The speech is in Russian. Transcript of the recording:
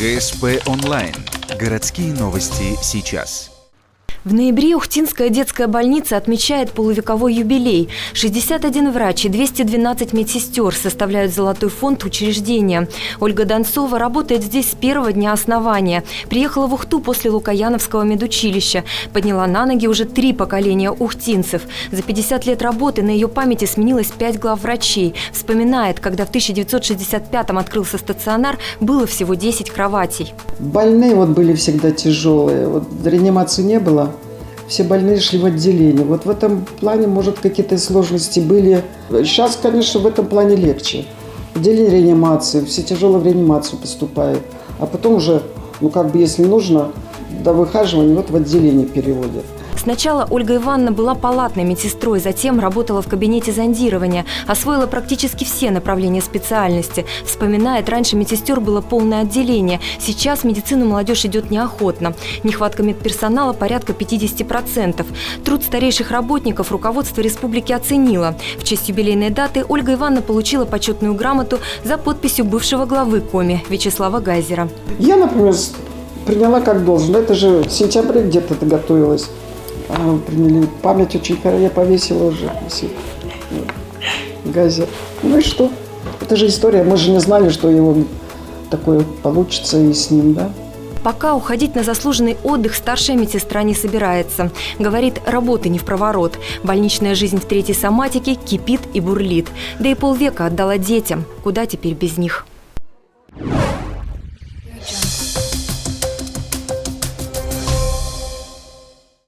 ГСП онлайн. Городские новости сейчас. В ноябре Ухтинская детская больница отмечает полувековой юбилей. 61 врач и 212 медсестер составляют золотой фонд учреждения. Ольга Донцова работает здесь с первого дня основания. Приехала в Ухту после Лукояновского медучилища. Подняла на ноги уже 3 поколения ухтинцев. За 50 лет работы на ее памяти сменилось 5 главврачей. Вспоминает, когда в 1965-м открылся стационар, было всего 10 кроватей. Больные были всегда тяжелые. Реанимации не было. Все больные шли в отделение. В этом плане, может, какие-то сложности были. Сейчас, конечно, в этом плане легче. Отделение реанимации, все тяжелые в реанимацию поступают. А потом уже, если нужно, до выхаживания в отделение переводят. Сначала Ольга Ивановна была палатной медсестрой, затем работала в кабинете зондирования, освоила практически все направления специальности. Вспоминает, раньше медсестер было полное отделение, сейчас в медицину молодежь идет неохотно. Нехватка медперсонала порядка 50%. Труд старейших работников руководство республики оценило. В честь юбилейной даты Ольга Ивановна получила почетную грамоту за подписью бывшего главы Коми Вячеслава Гайзера. Я, например, приняла как должно. Это же в сентябре где-то это готовилось. Приняли. Память очень хорошая, я повесила уже. Газет. Ну и что? Это же история. Мы же не знали, что его такое получится и с ним, да? Пока уходить на заслуженный отдых старшая медсестра не собирается. Говорит, работы не впроворот. Больничная жизнь в третьей соматике кипит и бурлит. Да и полвека отдала детям. Куда теперь без них?